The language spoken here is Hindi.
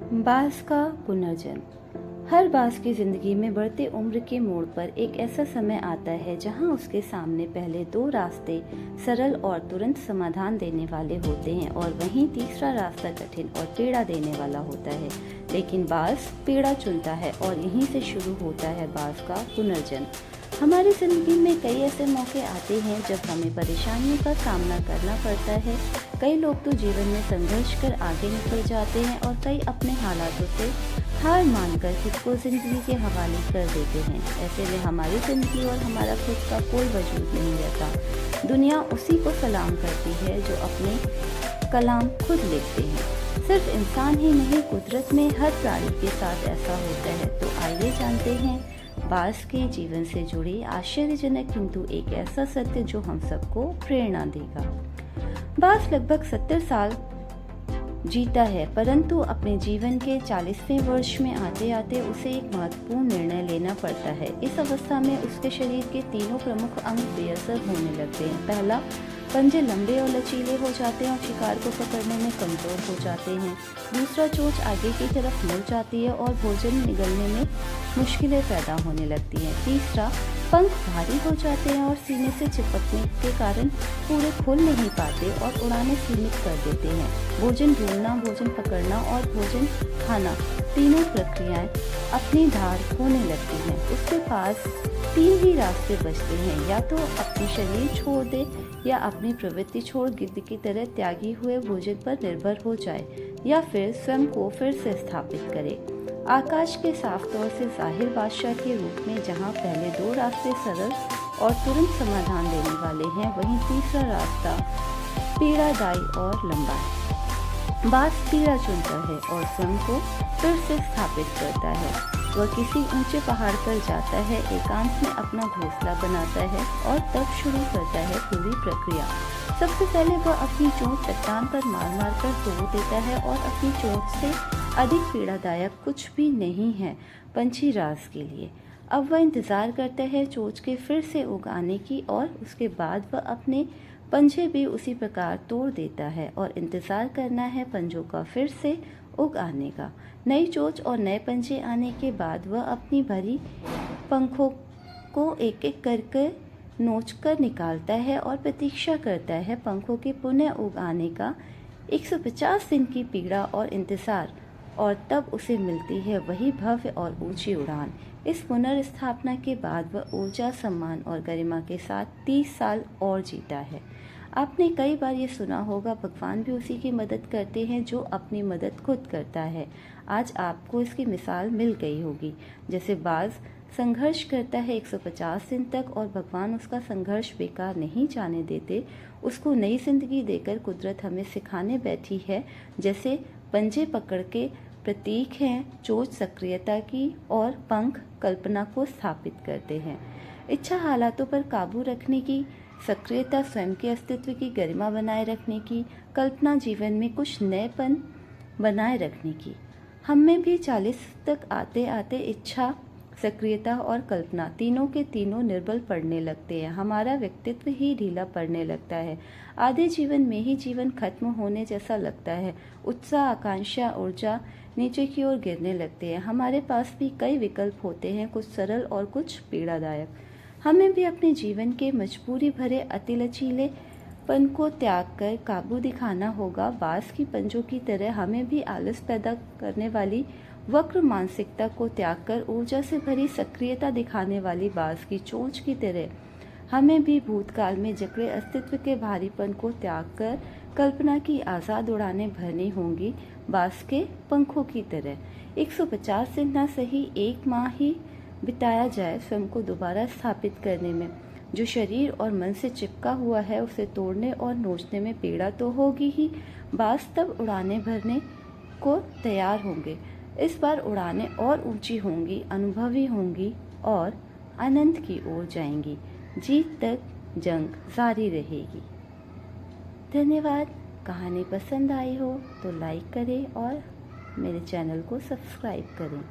बाज का पुनर्जन्म। हर बाज की जिंदगी में बढ़ते उम्र के मोड़ पर एक ऐसा समय आता है जहां उसके सामने पहले दो रास्ते सरल और तुरंत समाधान देने वाले होते हैं और वहीं तीसरा रास्ता कठिन और पीड़ा देने वाला होता है। लेकिन बाज पीड़ा चुनता है और यहीं से शुरू होता है बाज का पुनर्जन्म। हमारी जिंदगी में कई ऐसे मौके आते हैं जब हमें परेशानियों का सामना करना पड़ता है। कई लोग तो जीवन में संघर्ष कर आगे निकल जाते हैं और कई अपने हालातों से हार मानकर खुद को जिंदगी के हवाले कर देते हैं। ऐसे में हमारी जिंदगी और हमारा खुद का कोई वजूद नहीं रहता। दुनिया उसी को सलाम करती है जो अपने कलाम खुद लिखते हैं। सिर्फ इंसान ही नहीं, कुदरत में हर प्राणी के साथ ऐसा होता है। तो आइए जानते हैं बाज के जीवन से जुड़ी आश्चर्यजनक किंतु एक ऐसा सत्य जो हम सबको प्रेरणा देगा। बाज लगभग 70 साल जीता है, परंतु अपने जीवन के 40वें वर्ष में आते आते उसे एक महत्वपूर्ण निर्णय लेना पड़ता है। इस अवस्था में उसके शरीर के तीनों प्रमुख अंग बेअसर होने लगते हैं। पहला, पंजे लंबे और लचीले हो जाते हैं और शिकार को पकड़ने में कमजोर हो जाते हैं। दूसरा, चोंच आगे की तरफ मुड़ जाती है और भोजन निगलने में मुश्किलें पैदा होने लगती हैं। तीसरा, पंख भारी हो जाते हैं और सीने से चिपकने के कारण पूरे खुल नहीं पाते और उड़ानें सीमित कर देते हैं। भोजन ढूंढना, भोजन पकड़ना और भोजन खाना, तीनों प्रक्रियाएं अपनी धार होने लगती हैं। उसके पास 3 ही रास्ते बचते हैं, या तो अपनी शरीर छोड़ दे, या अपनी प्रवृत्ति छोड़ गिद्ध की तरह त्यागी हुए भोजन पर निर्भर हो जाए, या फिर स्वयं को फिर से स्थापित करे। आकाश के साफ तौर से जाहिर बादशाह के रूप में जहां पहले 2 रास्ते सरल और तुरंत समाधान देने वाले हैं, वहीं तीसरा रास्ता पीड़ादायी और लंबा है। बाज पीड़ा चुनता है और स्वयं को फिर से स्थापित करता है। वह किसी ऊंचे पहाड़ पर जाता है, एकांत में अपना घोंसला बनाता है और तब शुरू करता है पूरी प्रक्रिया। सबसे पहले वह अपनी चोंच चट्टान पर मार मार कर तोड़ देता है और अपनी चोंच से अधिक पीड़ादायक कुछ भी नहीं है पंछी राज के लिए। अब वह इंतजार करता है चोंच के फिर से उगाने की और उसके बाद वह अपने पंजे भी उसी प्रकार तोड़ देता है और इंतजार करना है पंजों का फिर से उग आने का। नई चोंच और नए पंजे आने के बाद वह अपनी भरी पंखों को एक एक करके नोच कर निकालता है और प्रतीक्षा करता है पंखों के पुनः उग आने का। 150 दिन की पीड़ा और इंतजार, और तब उसे मिलती है वही भव्य और ऊंची उड़ान। इस पुनर्स्थापना के बाद वह ऊर्जा, सम्मान और गरिमा के साथ 30 साल और जीता है। आपने कई बार ये सुना होगा, भगवान भी उसी की मदद करते हैं जो अपनी मदद खुद करता है। आज आपको इसकी मिसाल मिल गई होगी। जैसे बाज संघर्ष करता है 150 दिन तक और भगवान उसका संघर्ष बेकार नहीं जाने देते। उसको नई जिंदगी देकर कुदरत हमें सिखाने बैठी है। जैसे पंजे पकड़ के प्रतीक हैं चोंच सक्रियता की और पंख कल्पना को स्थापित करते हैं। इच्छा हालातों पर काबू रखने की, सक्रियता स्वयं के अस्तित्व की गरिमा बनाए रखने की, कल्पना जीवन में कुछ नएपन बनाए रखने की। हम में भी 40 तक आते आते इच्छा, सक्रियता और कल्पना तीनों के तीनों निर्बल पड़ने लगते हैं। हमारा व्यक्तित्व ही ढीला पड़ने लगता है। आधे जीवन में ही जीवन खत्म होने जैसा लगता है। उत्साह, आकांक्षा, ऊर्जा नीचे की ओर गिरने लगते हैं। हमारे पास भी कई विकल्प होते हैं, कुछ सरल और कुछ पीड़ादायक। हमें भी अपने जीवन के मजबूरी भरे अति लचीलेपन को त्याग कर काबू दिखाना होगा। बाज की पंजों की तरह हमें भी आलस पैदा करने वाली वक्र मानसिकता को त्याग कर ऊर्जा से भरी सक्रियता दिखाने वाली बाज की चोंच की तरह हमें भी भूतकाल में जकड़े अस्तित्व के भारीपन को त्याग कर कल्पना की आज़ाद उड़ानें भरनी होंगी। बाज के पंखों की तरह 150 दिन न सही 1 माह ही बिताया जाए स्वयं को दोबारा स्थापित करने में। जो शरीर और मन से चिपका हुआ है उसे तोड़ने और नोचने में पीड़ा तो होगी ही। बाज तब उड़ानें भरने को तैयार होंगे। इस बार उड़ानें और ऊंची होंगी, अनुभवी होंगी और अनंत की ओर जाएंगी। जीत तक जंग जारी रहेगी। धन्यवाद। कहानी पसंद आई हो तो लाइक करें और मेरे चैनल को सब्सक्राइब करें।